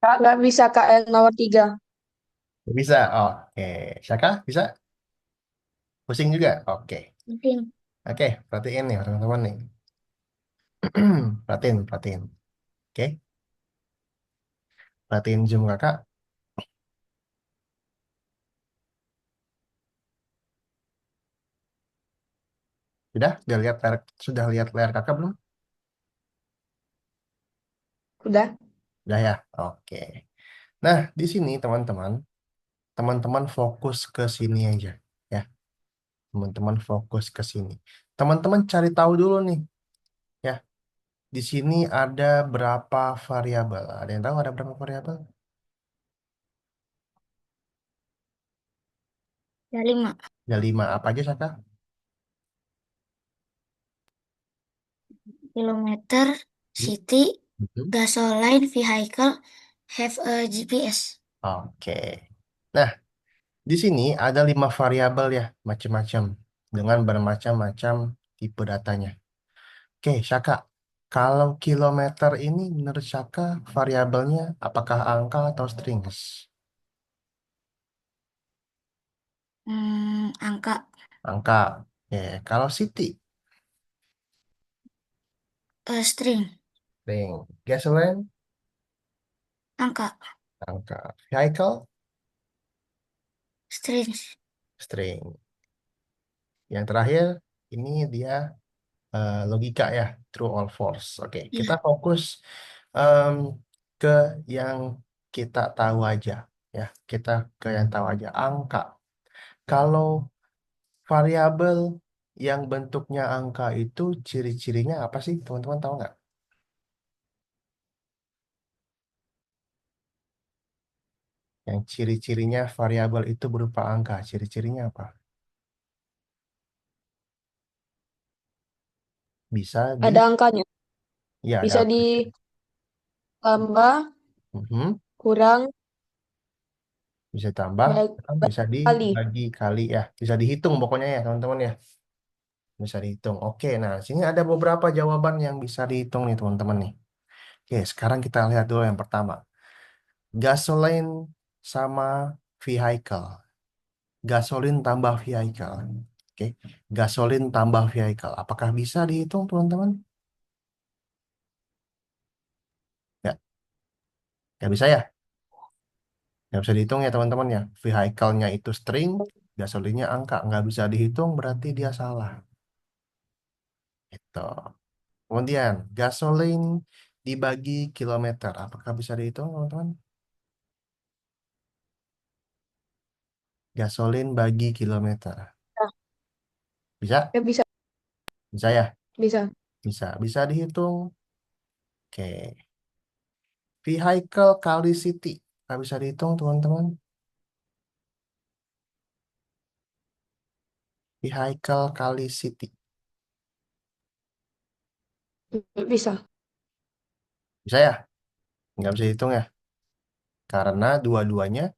Speaker 3: Kak, nggak bisa Kak yang nomor 3.
Speaker 1: Bisa, oke. Syaka, bisa? Pusing juga? Oke.
Speaker 2: Mungkin
Speaker 1: Oke, perhatiin nih teman-teman nih. Perhatiin, perhatiin. Oke, perhatiin Zoom kakak. Sudah lihat layar kakak belum?
Speaker 3: Udah?
Speaker 1: Udah ya? Oke. Nah, di sini teman-teman, teman-teman fokus ke sini aja. Ya, teman-teman fokus ke sini. Teman-teman cari tahu dulu nih. Ya, di sini ada berapa variabel? Ada yang tahu ada berapa variabel?
Speaker 2: ada 5.
Speaker 1: Ada 5. Apa aja, Saka?
Speaker 2: Kilometer,
Speaker 1: Hmm?
Speaker 2: city,
Speaker 1: Mhm.
Speaker 2: gasoline, vehicle, have a GPS.
Speaker 1: Oke. Nah, di sini ada 5 variabel ya, macam-macam. Dengan bermacam-macam tipe datanya. Oke, Syaka. Kalau kilometer ini menurut Syaka variabelnya apakah angka atau strings?
Speaker 2: Angka,
Speaker 1: Angka. Oke, kalau city,
Speaker 2: string,
Speaker 1: string. Gasoline,
Speaker 2: angka,
Speaker 1: angka. Vehicle,
Speaker 2: string.
Speaker 1: string. Yang terakhir, ini dia logika ya, true or false. Oke, kita
Speaker 2: Ya,
Speaker 1: fokus em, ke yang kita tahu aja. Ya, kita ke yang tahu aja. Angka. Kalau variabel yang bentuknya angka itu ciri-cirinya apa sih? Teman-teman tahu nggak? Yang ciri-cirinya variabel itu berupa angka. Ciri-cirinya apa? Bisa
Speaker 3: Ada angkanya.
Speaker 1: ya ada
Speaker 3: Bisa
Speaker 1: angka.
Speaker 3: ditambah,
Speaker 1: Mhm.
Speaker 3: kurang,
Speaker 1: Bisa tambah,
Speaker 3: baik,
Speaker 1: bisa
Speaker 3: kali.
Speaker 1: dibagi kali ya. Bisa dihitung pokoknya ya teman-teman ya. Bisa dihitung. Oke, nah sini ada beberapa jawaban yang bisa dihitung nih teman-teman nih. Oke, sekarang kita lihat dulu yang pertama. Gasoline sama vehicle. Gasolin tambah vehicle. Oke, gasolin tambah vehicle. Apakah bisa dihitung teman-teman? Nggak, nggak bisa ya. Nggak bisa dihitung ya teman-teman ya. Vehicle-nya itu string, gasolinnya angka. Nggak bisa dihitung berarti dia salah. Gitu. Kemudian, gasolin dibagi kilometer. Apakah bisa dihitung, teman-teman? Gasolin bagi kilometer.
Speaker 3: Nah,
Speaker 1: Bisa?
Speaker 3: ya bisa,
Speaker 1: Bisa ya?
Speaker 3: bisa.
Speaker 1: Bisa. Bisa dihitung. Oke. Vehicle kali city. Nggak bisa dihitung, teman-teman. Vehicle kali city.
Speaker 3: Bisa.
Speaker 1: Bisa ya? Nggak bisa dihitung ya? Karena dua-duanya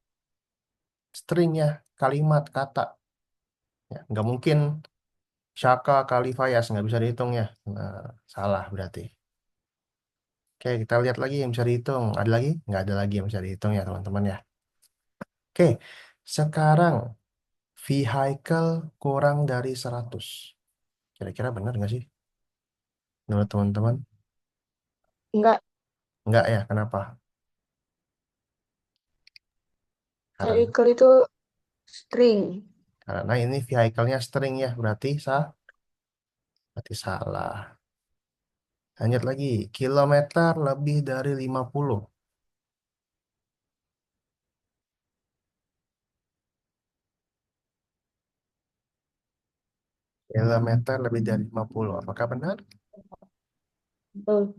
Speaker 1: string ya. Kalimat, kata. Ya, nggak mungkin Shaka kali Fayas. Nggak bisa dihitung ya. Nah, salah berarti. Oke, kita lihat lagi yang bisa dihitung. Ada lagi? Nggak ada lagi yang bisa dihitung ya, teman-teman ya. Oke, sekarang vehicle kurang dari 100. Kira-kira benar nggak sih? Menurut teman-teman?
Speaker 3: Enggak,
Speaker 1: Nggak ya, kenapa? Karena,
Speaker 3: cycle itu string.
Speaker 1: karena ini vehicle-nya string ya, berarti salah. Lanjut lagi, kilometer lebih dari 50. Kilometer lebih dari 50. Apakah benar?
Speaker 3: Betul.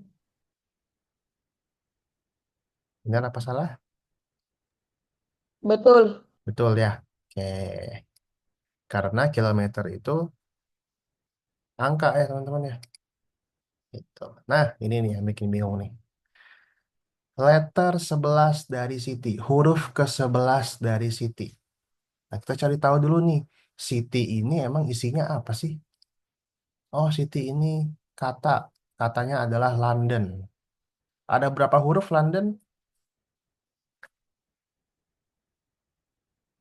Speaker 1: Benar apa salah?
Speaker 3: Betul.
Speaker 1: Betul ya. Oke, karena kilometer itu angka ya, teman-teman ya. Gitu. Nah, ini nih yang bikin bingung nih. Letter 11 dari Siti. Huruf ke-11 dari Siti. Nah, kita cari tahu dulu nih. Siti ini emang isinya apa sih? Oh, Siti ini kata. Katanya adalah London. Ada berapa huruf London?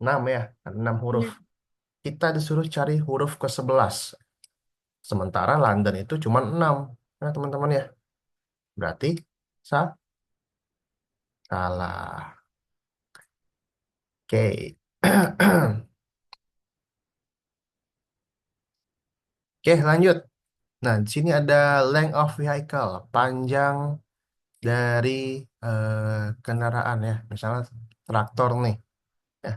Speaker 1: 6 ya. 6 huruf.
Speaker 3: Ya.
Speaker 1: Kita disuruh cari huruf ke-11. Sementara London itu cuma 6. Nah, teman-teman ya. Berarti sa- salah. Oke. Oke, lanjut. Nah, di sini ada length of vehicle, panjang dari kendaraan ya, misalnya traktor nih, ya,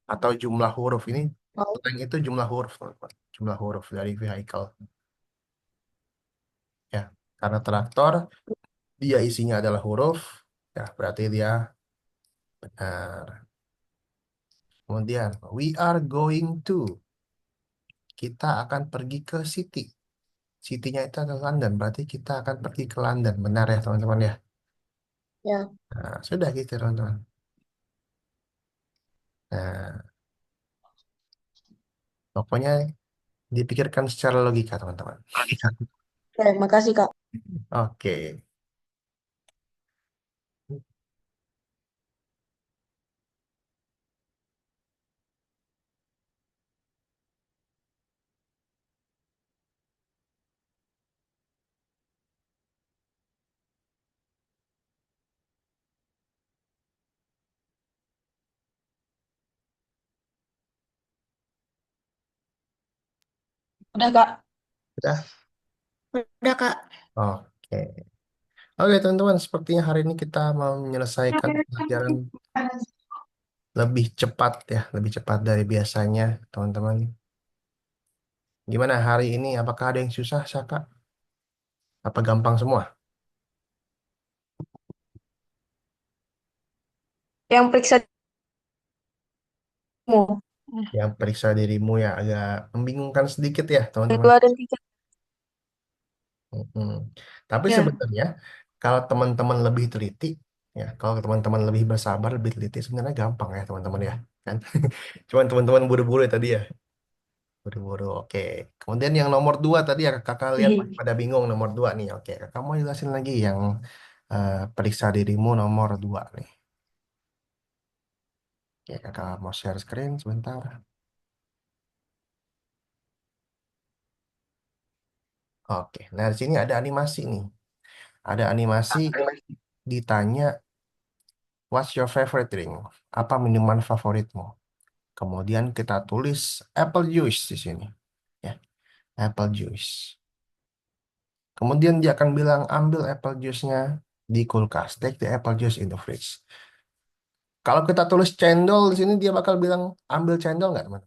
Speaker 1: atau jumlah huruf ini,
Speaker 3: Mau.
Speaker 1: length itu jumlah huruf, teman-teman. Jumlah huruf dari vehicle, ya. Karena traktor dia isinya adalah huruf, ya berarti dia benar. Kemudian, we are going to, kita akan pergi ke city. City-nya itu adalah London, berarti kita akan pergi ke London, benar ya teman-teman ya.
Speaker 3: Ya,
Speaker 1: Nah, sudah gitu teman-teman. Nah, pokoknya dipikirkan secara logika, teman-teman.
Speaker 3: oke, makasih Kak.
Speaker 1: Oke.
Speaker 3: Udah Kak.
Speaker 1: Sudah?
Speaker 2: Udah, Kak.
Speaker 1: Oke. Oke, teman-teman. Sepertinya hari ini kita mau menyelesaikan pelajaran lebih cepat ya. Lebih cepat dari biasanya, teman-teman. Gimana hari ini? Apakah ada yang susah, Saka? Apa gampang semua?
Speaker 3: Yang periksa dirimu.
Speaker 1: Yang periksa dirimu ya agak membingungkan sedikit ya,
Speaker 3: Yang
Speaker 1: teman-teman.
Speaker 3: dua dan tiga.
Speaker 1: Mm-mm. Tapi
Speaker 3: Ya.
Speaker 1: sebenarnya kalau teman-teman lebih teliti, ya, kalau teman-teman lebih bersabar, lebih teliti, sebenarnya gampang ya, teman-teman ya, kan? Cuman teman-teman buru-buru ya tadi ya, buru-buru. Oke. Kemudian yang nomor dua tadi ya, kakak lihat pada bingung nomor dua nih. Oke, kakak mau jelasin lagi yang periksa dirimu nomor dua nih. Oke, kakak mau share screen sebentar. Oke, nah di sini ada animasi nih. Ada animasi ditanya, what's your favorite drink? Apa minuman favoritmu? Kemudian kita tulis apple juice di sini. Ya, apple juice. Kemudian dia akan bilang ambil apple juice-nya di kulkas. Take the apple juice in the fridge. Kalau kita tulis cendol di sini dia bakal bilang ambil cendol nggak teman?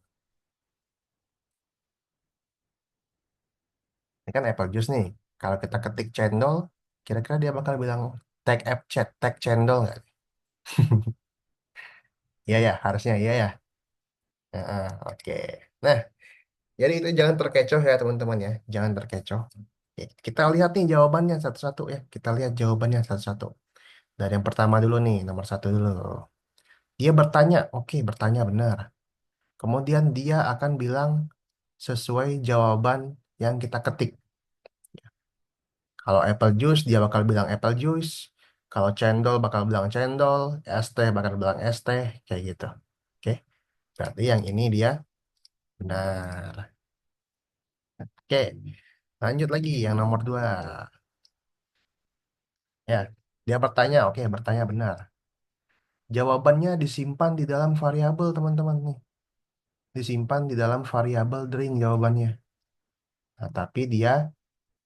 Speaker 1: Ini kan apple juice nih. Kalau kita ketik cendol, kira-kira dia bakal bilang take app chat, take cendol nggak? Iya ya, harusnya iya ya. Oke. Nah, jadi itu jangan terkecoh ya teman-teman ya. Jangan terkecoh. Oke, kita lihat nih jawabannya satu-satu ya. Kita lihat jawabannya satu-satu. Dari yang pertama dulu nih, nomor satu dulu. Dia bertanya, oke, bertanya benar. Kemudian dia akan bilang sesuai jawaban yang kita ketik. Kalau apple juice, dia bakal bilang apple juice. Kalau cendol, bakal bilang cendol. Es teh, bakal bilang es teh. Kayak gitu. Oke, berarti yang ini dia benar. Oke, lanjut lagi yang nomor dua. Ya, dia bertanya, oke, bertanya benar. Jawabannya disimpan di dalam variabel, teman-teman nih. Disimpan di dalam variabel drink jawabannya. Nah, tapi dia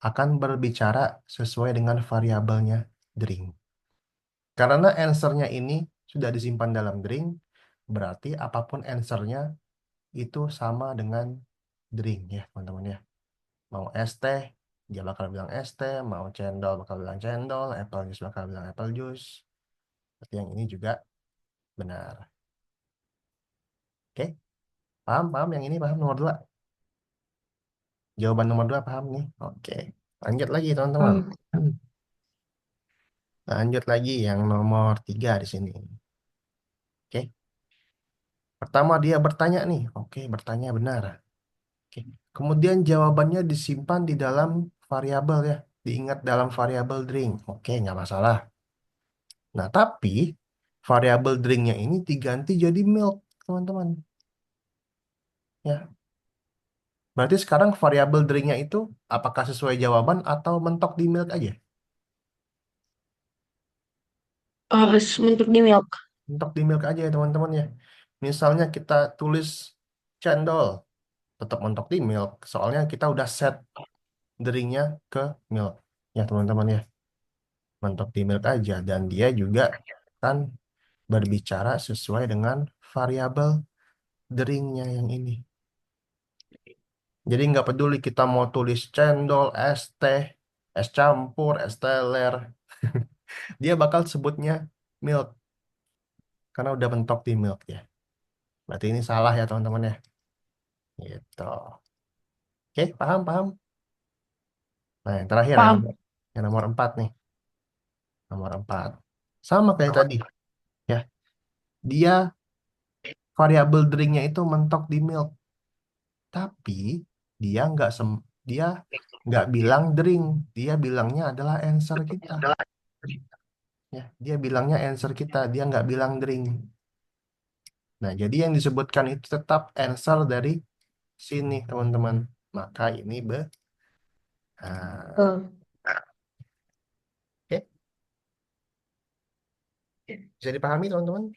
Speaker 1: akan berbicara sesuai dengan variabelnya drink. Karena answernya ini sudah disimpan dalam drink, berarti apapun answernya itu sama dengan drink ya, teman-teman ya. Mau es teh, dia bakal bilang es teh. Mau cendol, bakal bilang cendol. Apple juice, bakal bilang apple juice. Berarti yang ini juga benar. Oke, paham? Paham yang ini? Paham nomor dua? Jawaban nomor dua paham nih? Oke, lanjut lagi teman-teman.
Speaker 3: Hmm.
Speaker 1: Lanjut lagi yang nomor tiga di sini. Oke, pertama dia bertanya nih. Oke, bertanya benar. Oke, kemudian jawabannya disimpan di dalam variabel ya. Diingat dalam variabel drink. Oke, nggak masalah. Nah, tapi variabel drinknya ini diganti jadi milk, teman-teman. Ya, berarti sekarang variabel drinknya itu apakah sesuai jawaban atau mentok di milk aja?
Speaker 3: Harus untuk di milk.
Speaker 1: Mentok di milk aja ya teman-teman ya. Misalnya kita tulis cendol, tetap mentok di milk. Soalnya kita udah set drinknya ke milk. Ya teman-teman ya, mentok di milk aja. Dan dia juga kan berbicara sesuai dengan variabel drinknya yang ini. Jadi nggak peduli kita mau tulis cendol, es teh, es campur, es teler, dia bakal sebutnya milk karena udah mentok di milk ya. Berarti ini salah ya teman-teman ya. Gitu. Oke, paham, paham. Nah, yang terakhir
Speaker 3: Paham.
Speaker 1: yang nomor empat nih. Nomor empat. Sama kayak tadi ya. Dia variabel drinknya itu mentok di milk, tapi dia dia nggak bilang drink, dia bilangnya adalah answer kita. Ya, dia bilangnya answer kita, dia nggak bilang drink. Nah, jadi yang disebutkan itu tetap answer dari sini, teman-teman. Maka ini nah,
Speaker 3: Hmm.
Speaker 1: oke, bisa dipahami, teman-teman?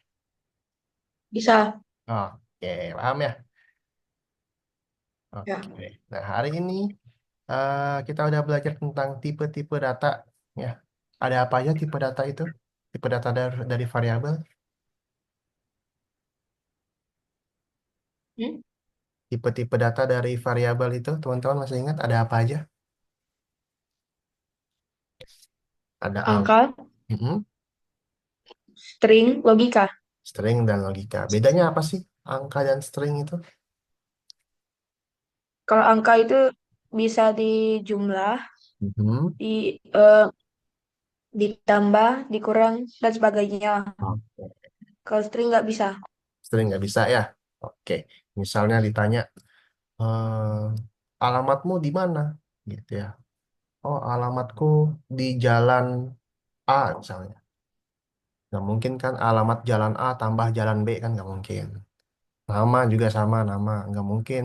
Speaker 3: Bisa.
Speaker 1: Oke, paham ya?
Speaker 3: Ya.
Speaker 1: Oke. Nah, hari ini kita udah belajar tentang tipe-tipe data, ya. Ada apa aja tipe data itu? Tipe data dari variabel.
Speaker 3: Hmm?
Speaker 1: Tipe-tipe data dari variabel itu, teman-teman masih ingat ada apa aja? Ada angka.
Speaker 3: Angka, string, logika.
Speaker 1: String dan logika. Bedanya apa sih angka dan string itu?
Speaker 3: Kalau angka itu bisa dijumlah,
Speaker 1: Mhm.
Speaker 3: di ditambah, dikurang dan sebagainya.
Speaker 1: Oke.
Speaker 3: Kalau string nggak bisa.
Speaker 1: String nggak bisa ya? Oke. Misalnya ditanya, alamatmu di mana? Gitu ya. Oh, alamatku di jalan A misalnya. Nggak mungkin kan alamat jalan A tambah jalan B kan nggak mungkin. Nama juga sama nama. Nggak mungkin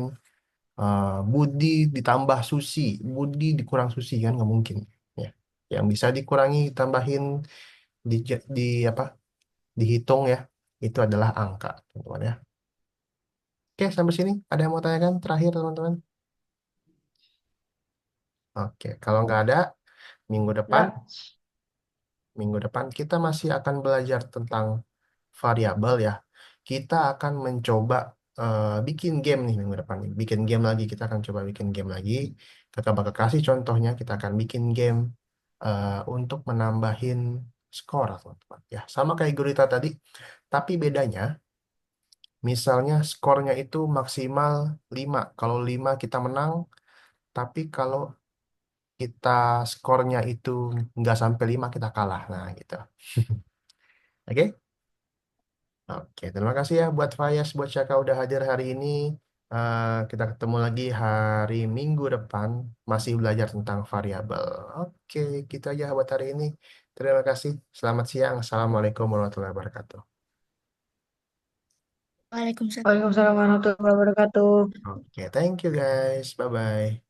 Speaker 1: Budi ditambah Susi. Budi dikurang Susi kan nggak mungkin. Ya. Yang bisa dikurangi, tambahin, di apa? Dihitung ya. Itu adalah angka, teman-teman ya. Oke, sampai sini. Ada yang mau tanyakan terakhir, teman-teman? Oke, kalau nggak ada, minggu depan,
Speaker 3: Nah,
Speaker 1: minggu depan kita masih akan belajar tentang variabel ya. Kita akan mencoba bikin game nih minggu depan nih. Bikin game lagi, kita akan coba bikin game lagi. Kakak bakal kasih contohnya, kita akan bikin game untuk menambahin skor, teman-teman. Ya, sama kayak gurita tadi, tapi bedanya, misalnya skornya itu maksimal 5. Kalau 5 kita menang, tapi kalau kita skornya itu nggak sampai 5 kita kalah. Nah, gitu. Oke? Oke, terima kasih ya buat Fayas, buat Syaka udah hadir hari ini. Kita ketemu lagi hari Minggu depan, masih belajar tentang variabel. Oke, gitu aja buat hari ini. Terima kasih. Selamat siang. Assalamualaikum warahmatullahi wabarakatuh.
Speaker 2: Waalaikumsalam.
Speaker 3: Waalaikumsalam warahmatullahi wabarakatuh.
Speaker 1: Oke, thank you guys. Bye-bye.